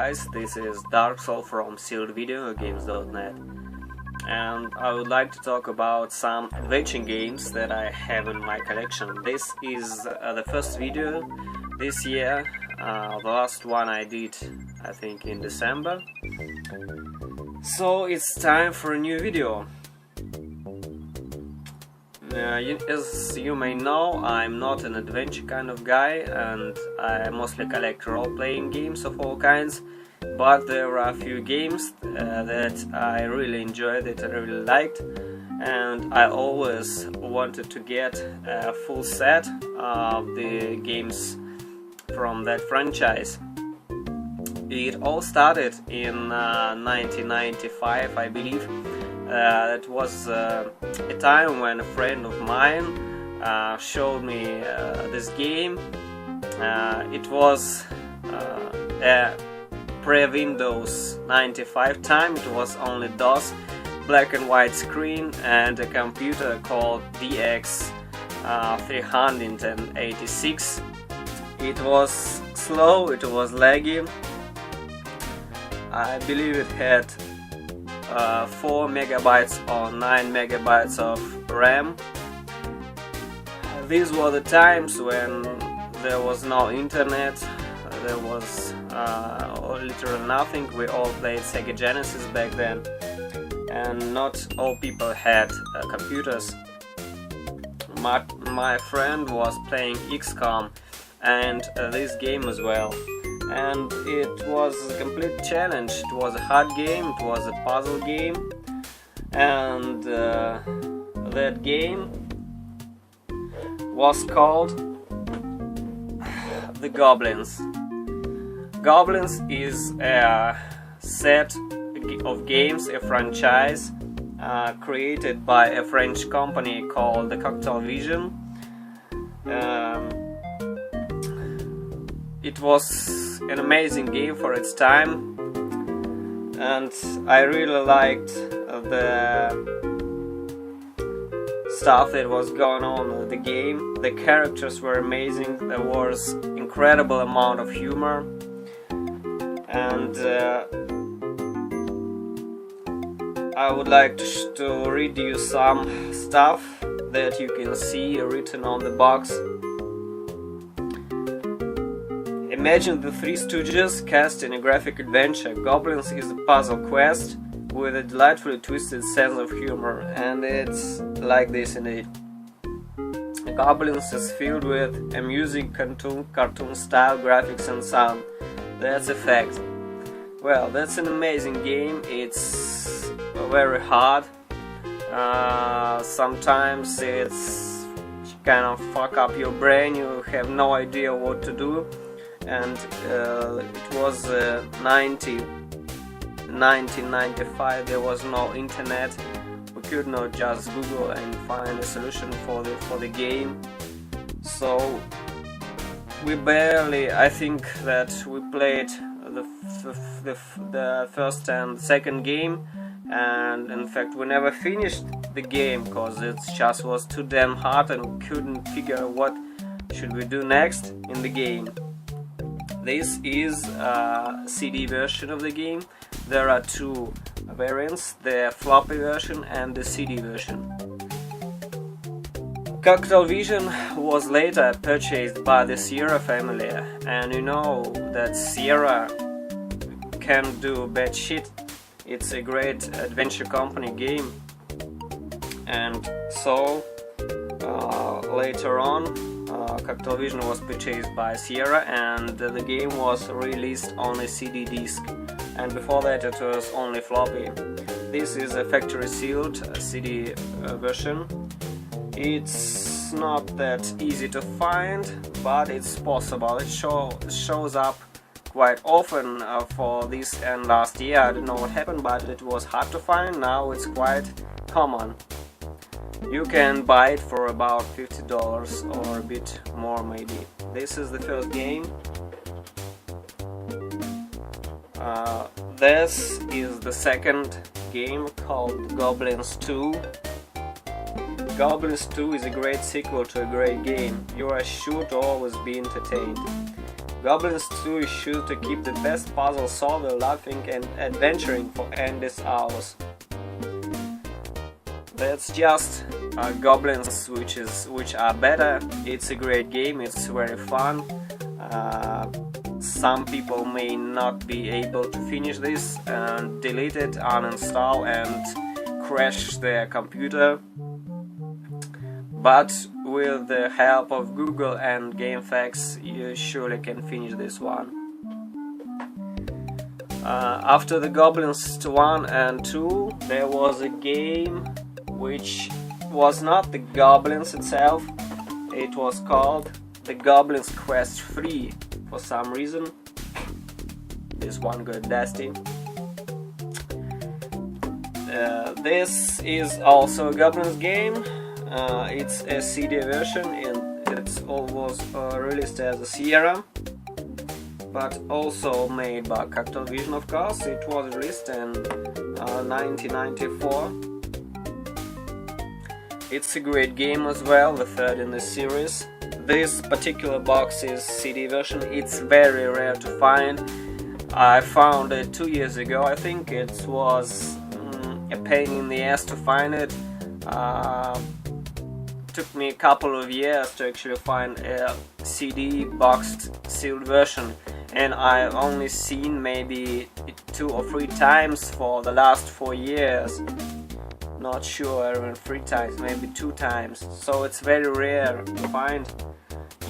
guys, this is Dark Soul from Videogames.net, and I would like to talk about some adventure games that I have in my collection. This is the first video this year. The last one I did, I think, in December. So it's time for a new video. As you may know, I'm not an adventure kind of guy, and I mostly collect role-playing games of all kinds, but there are a few games that I really enjoyed, that I really liked, and I always wanted to get a full set of the games from that franchise. It all started in 1995, I believe. It was a time when a friend of mine showed me this game. It was a pre-Windows 95 time. It was only DOS, black and white screen, and a computer called DX 386. It was slow, it was laggy. I believe it had 4 megabytes or 9 megabytes of RAM. These were the times when there was no internet, there was literally nothing. We all played Sega Genesis back then, and not all people had computers. My friend was playing XCOM and this game as well, and it was a complete challenge. It was a hard game, it was a puzzle game, and that game was called the Gobliiins. Gobliiins is a set of games, a franchise created by a French company called the Coktel Vision. It was an amazing game for its time, and I really liked the stuff that was going on in the game. The characters were amazing, there was incredible amount of humor, and I would like to read you some stuff that you can see written on the box. Imagine the Three Stooges cast in a graphic adventure. Gobliiins is a puzzle quest with a delightfully twisted sense of humor, and it's like this indeed. Gobliiins is filled with amusing cartoon style graphics and sound. That's a fact. Well, that's an amazing game. It's very hard. Sometimes it's kind of fuck up your brain. You have no idea what to do. And it was 1995. There was no internet. We could not just Google and find a solution for the game. So we barely, I think that we played the first and second game, and in fact we never finished the game because it just was too damn hard and we couldn't figure what should we do next in the game. This is a CD version of the game. There are two variants, the floppy version and the CD version. Coktel Vision was later purchased by the Sierra family, and you know that Sierra can do bad shit. It's a great adventure company game, and so later on Coktel Vision was purchased by Sierra, and the game was released on a CD disc, and before that it was only floppy. This is a factory sealed CD version. It's not that easy to find, but it's possible. It shows up quite often for this and last year. I don't know what happened, but it was hard to find. Now it's quite common. You can buy it for about $50 or a bit more maybe. This is the first game. This is the second game, called Gobliiins 2. Gobliiins 2 is a great sequel to a great game. You are sure to always be entertained. Gobliins 2 is sure to keep the best puzzle solver laughing and adventuring for endless hours. That's just Gobliins which are better. It's a great game, it's very fun. Some people may not be able to finish this and delete it, uninstall and crash their computer. But with the help of Google and GameFAQs, you surely can finish this one. After the Gobliins 1 and 2, there was a game which was not the Gobliins itself. It was called the Gobliins Quest 3 for some reason. This one got dusty. This is also a Gobliins game. It's a CD version and it was released as a Sierra, but also made by Coktel Vision, of course. It was released in 1994. It's a great game as well, the third in the series. This particular box is CD version. It's very rare to find. I found it 2 years ago. I think it was a pain in the ass to find it. Took me a couple of years to actually find a CD boxed sealed version, and I've only seen maybe 2 or 3 times for the last 4 years. Not sure, even 3 times, maybe 2 times. So it's very rare to find.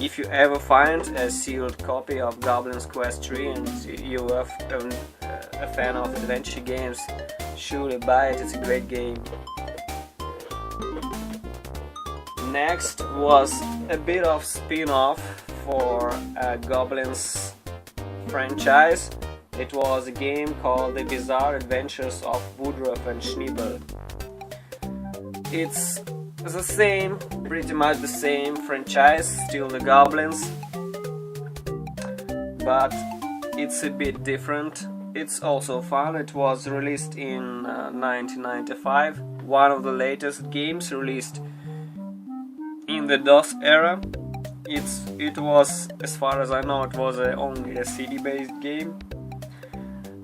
If you ever find a sealed copy of Gobliins Quest 3 and you are a fan of adventure games, surely buy it. It's a great game. Next was a bit of spin-off for Gobliins franchise. It was a game called The Bizarre Adventures of Woodruff and Schneebel. It's the same, pretty much the same franchise, still the Gobliins, but it's a bit different. It's also fun. It was released in 1995, one of the latest games released in the DOS era. It was, as far as I know, it was only a CD based game.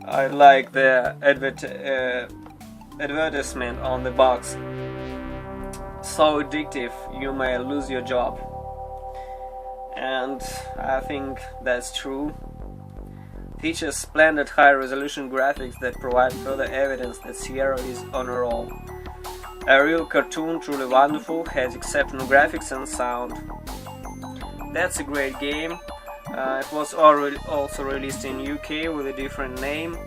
I like the advertisement on the box. So addictive, you may lose your job. And I think that's true. Features splendid high-resolution graphics that provide further evidence that Sierra is on a roll. A real cartoon, truly wonderful, has exceptional graphics and sound. That's a great game. It was also released in UK with a different name.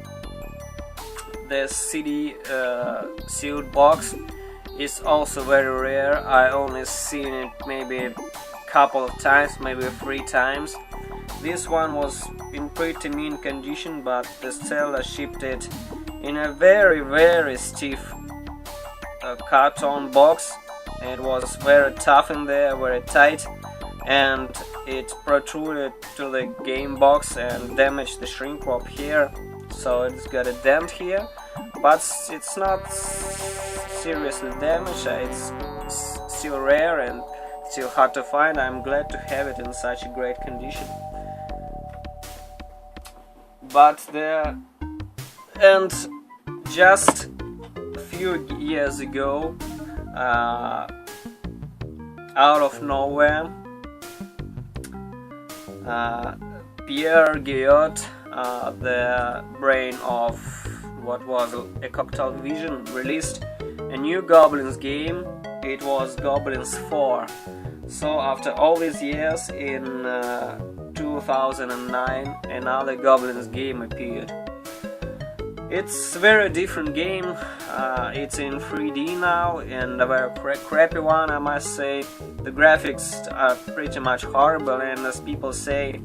The CD sealed box is also very rare. I only seen it maybe a couple of times, maybe 3 times. This one was in pretty mean condition, but the seller shipped it in a very stiff carton box. It was very tough in there, very tight, and it protruded to the game box and damaged the shrink wrap here, so it's got a dent here, but it's not seriously damaged. It's still rare and still hard to find. I'm glad to have it in such a great condition. But and just a few years ago, out of nowhere, Pierre Guyot, the brain of what was a Coktel Vision, released a new Gobliins game. It was Gobliins 4. So after all these years, in 2009, another Gobliins game appeared. It's a very different game. It's in 3D now, and a very crappy one, I must say. The graphics are pretty much horrible, and as people say,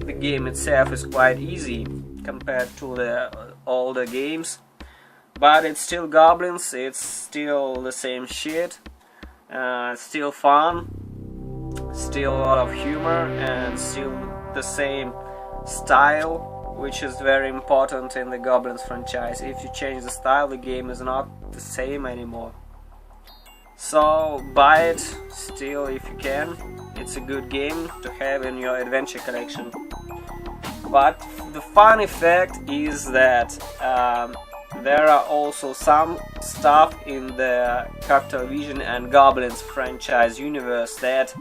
the game itself is quite easy compared to the older games. But it's still Gobliins, it's still the same shit, still fun, still a lot of humor, and still the same style, which is very important in the Gobliins franchise. If you change the style, the game is not the same anymore. So buy it still if you can. It's a good game to have in your adventure collection. But the funny fact is that there are also some stuff in the Coktel Vision and Gobliiins franchise universe that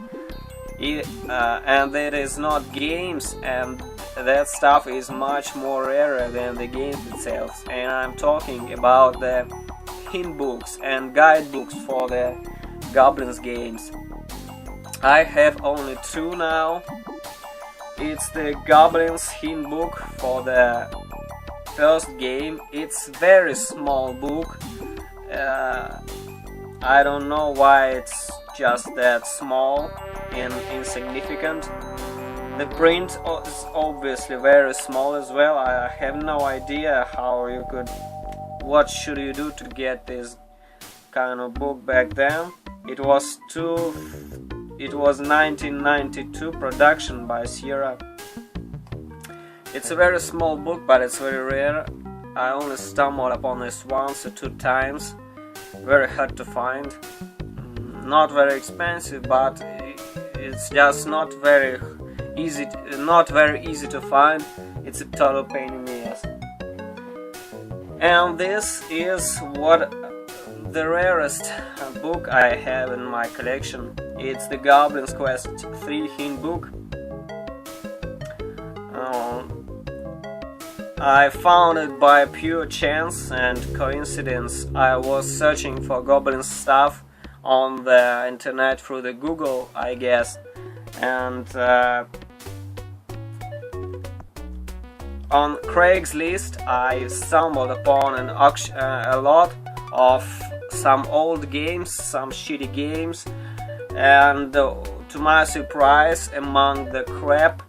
and that is not games, and that stuff is much more rarer than the games itself. And I'm talking about the hint books and guidebooks for the Gobliiins games. I have only two now. It's the Gobliiins hint book for the first game. It's very small book. I don't know why it's just that small and insignificant. The print is obviously very small as well. I have no idea what should you do to get this kind of book back then. It was 1992 production by Sierra. It's a very small book, but it's very rare. I only stumbled upon this once or two times. Very hard to find. Not very expensive, but it's just not very easy to find. It's a total pain in the ass. And this is what the rarest book I have in my collection. It's the Gobliiins Quest 3 hint book. I found it by pure chance and coincidence. I was searching for Gobliiins stuff on the internet through the Google, I guess, and on Craigslist I stumbled upon an auction, a lot of some old games, some shitty games, and to my surprise, among the crap,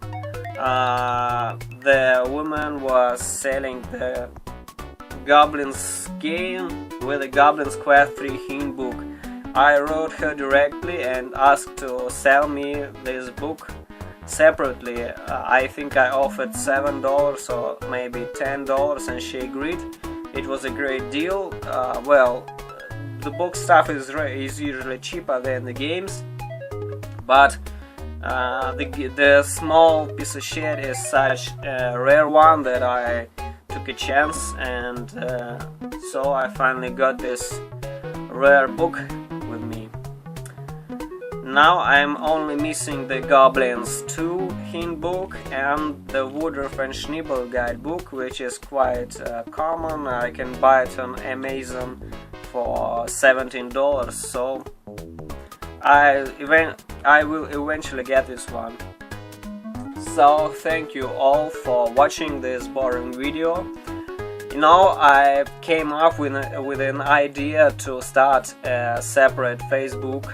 the woman was selling the Gobliiins game with the Gobliiins Quest 3 hint book. I wrote her directly and asked to sell me this book separately. I think I offered $7 or maybe $10, and she agreed. It was a great deal. Well, the book stuff is usually cheaper than the games, but the small piece of shit is such a rare one that I took a chance, and so I finally got this rare book with me. Now I'm only missing the Gobliiins 2 hint book and the Woodruff and Schnibel guidebook, which is quite common. I can buy it on Amazon for $17, so I will eventually get this one. So thank you all for watching this boring video. You know, I came up with an idea to start a separate Facebook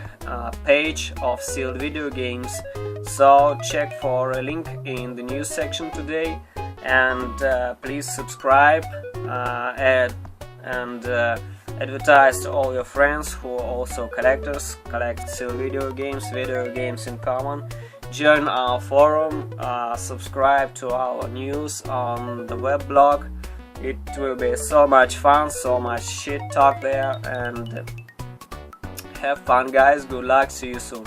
page of sealed video games, so check for a link in the news section today, and please subscribe and advertise to all your friends who are also collectors, collect sealed video games in common. Join our forum, subscribe to our news on the web blog. It will be so much fun, so much shit talk there, and have fun guys, good luck, see you soon.